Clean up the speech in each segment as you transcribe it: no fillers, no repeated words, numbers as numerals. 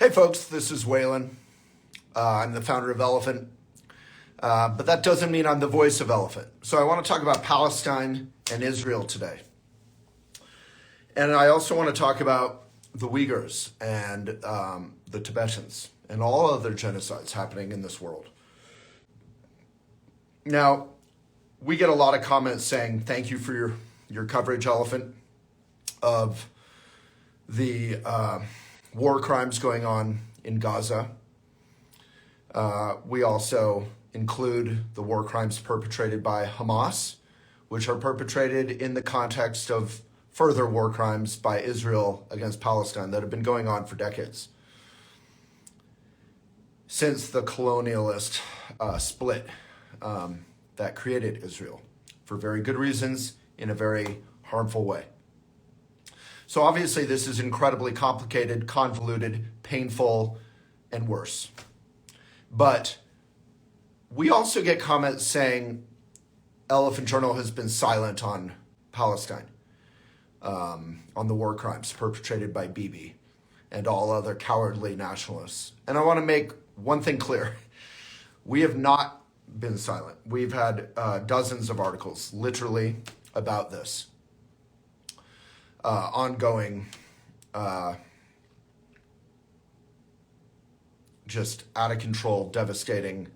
Hey folks, this is Waylon. I'm the founder of Elephant, but that doesn't mean I'm the voice of Elephant. So I want to talk about Palestine and Israel today. And I also want to talk about the Uyghurs and the Tibetans and all other genocides happening in this world. Now, we get a lot of comments saying, thank you for your coverage, Elephant, of the war crimes going on in Gaza. We also include the war crimes perpetrated by Hamas, which are perpetrated in the context of further war crimes by Israel against Palestine that have been going on for decades. Since the colonialist split that created Israel, for very good reasons, in a very harmful way. So obviously this is incredibly complicated, convoluted, painful, and worse. But we also get comments saying Elephant Journal has been silent on Palestine, on the war crimes perpetrated by Bibi and all other cowardly nationalists. And I want to make one thing clear. We have not been silent. We've had dozens of articles, literally, about this. Ongoing, just out of control, devastating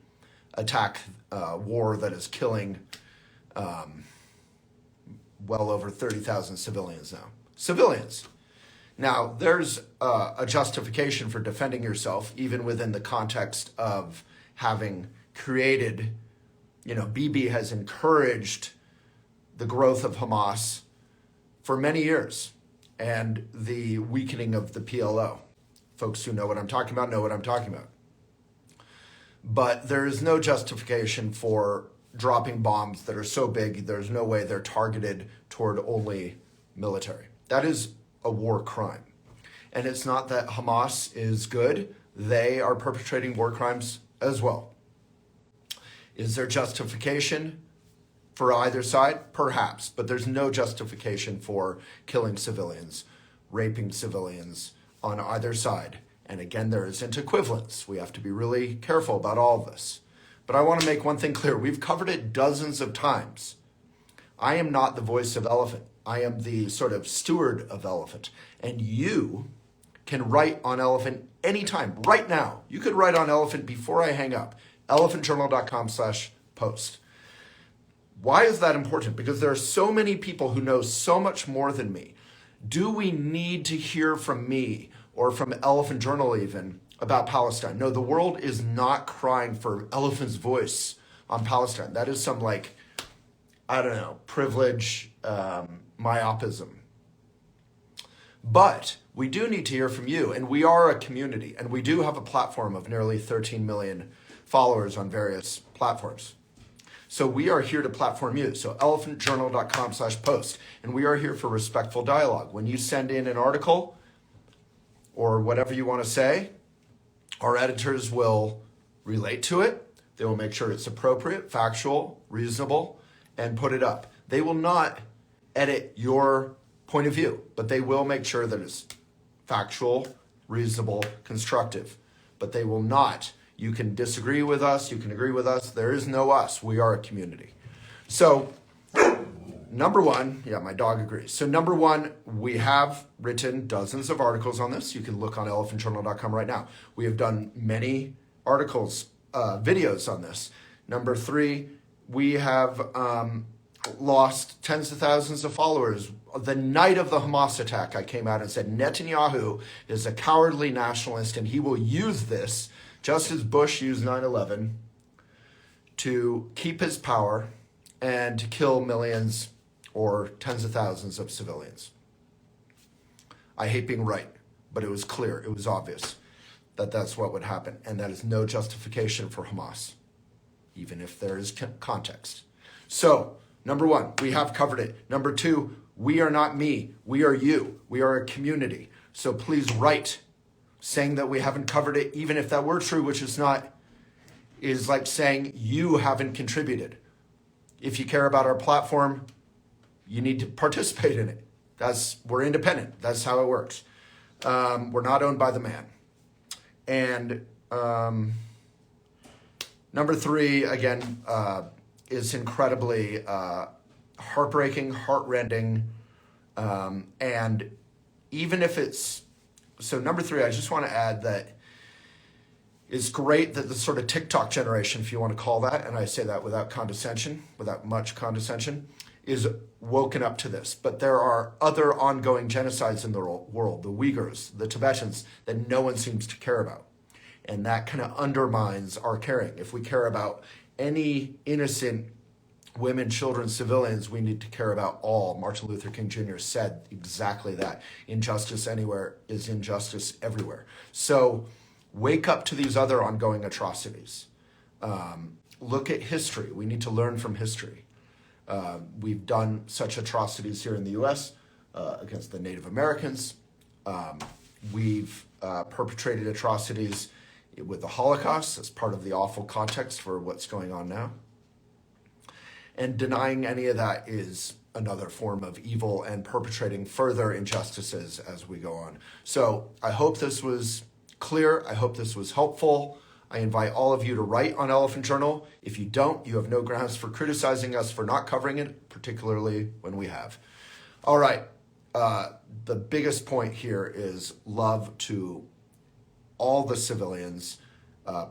attack, war that is killing well over 30,000 civilians now. Civilians. Now, there's a justification for defending yourself, even within the context of having created, Bibi has encouraged the growth of Hamas for many years, and the weakening of the PLO. Folks who know what I'm talking about know what I'm talking about. But there is no justification for dropping bombs that are so big, there's no way they're targeted toward only military. That is a war crime. And it's not that Hamas is good. They are perpetrating war crimes as well. Is there justification for either side? Perhaps, but there's no justification for killing civilians, raping civilians on either side. And again, there isn't equivalence. We have to be really careful about all of this. But I want to make one thing clear. We've covered it dozens of times. I am not the voice of Elephant. I am the sort of steward of Elephant. And you can write on Elephant anytime, right now. You could write on Elephant before I hang up, elephantjournal.com/post. Why is that important? Because there are so many people who know so much more than me. Do we need to hear from me or from Elephant Journal even about Palestine? No, the world is not crying for Elephant's voice on Palestine. That is some privilege, myopism. But we do need to hear from you, and we are a community, and we do have a platform of nearly 13 million followers on various platforms. So we are here to platform you. So elephantjournal.com/post. And we are here for respectful dialogue. When you send in an article or whatever you want to say, our editors will relate to it. They will make sure it's appropriate, factual, reasonable, and put it up. They will not edit your point of view, but they will make sure that it's factual, reasonable, constructive. But they will not. You can disagree with us. You can agree with us. There is no us. We are a community. So, number one, my dog agrees. So number one, we have written dozens of articles on this. You can look on elephantjournal.com right now. We have done many articles, videos on this. Number three, we have lost tens of thousands of followers. The night of the Hamas attack, I came out and said Netanyahu is a cowardly nationalist and he will use this, just as Bush used 9/11, to keep his power and to kill millions or tens of thousands of civilians. I hate being right, but it was clear, it was obvious that that's what would happen. And that is no justification for Hamas, even if there is context. So, number one, we have covered it. Number two, we are not me, we are you. We are a community. So please write saying that we haven't covered it, even if that were true, which is not, is like saying you haven't contributed. If you care about our platform, you need to participate in it. We're independent. That's how it works. We're not owned by the man. And number 3, again, is incredibly heartbreaking, heartrending, and even if it's, so number 3, I just want to add that it's great that the sort of TikTok generation, if you want to call that, and I say that without condescension, without much condescension, is woken up to this. But there are other ongoing genocides in the world, the Uyghurs, the Tibetans, that no one seems to care about. And that kind of undermines our caring. If we care about any innocent women, children, civilians, we need to care about all. Martin Luther King Jr. said exactly that. Injustice anywhere is injustice everywhere. So wake up to these other ongoing atrocities. Look at history. We need to learn from history. We've done such atrocities here in the U.S. Against the Native Americans. We've perpetrated atrocities with the Holocaust as part of the awful context for what's going on now. And denying any of that is another form of evil and perpetrating further injustices as we go on. So I hope this was clear. I hope this was helpful. I invite all of you to write on Elephant Journal. If you don't, you have no grounds for criticizing us for not covering it, particularly when we have. All right. The biggest point here is love to all the civilians.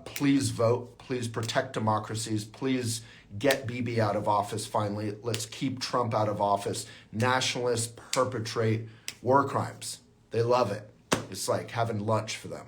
Please vote. Please protect democracies. Please get Bibi out of office finally. Let's keep Trump out of office. Nationalists perpetrate war crimes. They love it. It's like having lunch for them.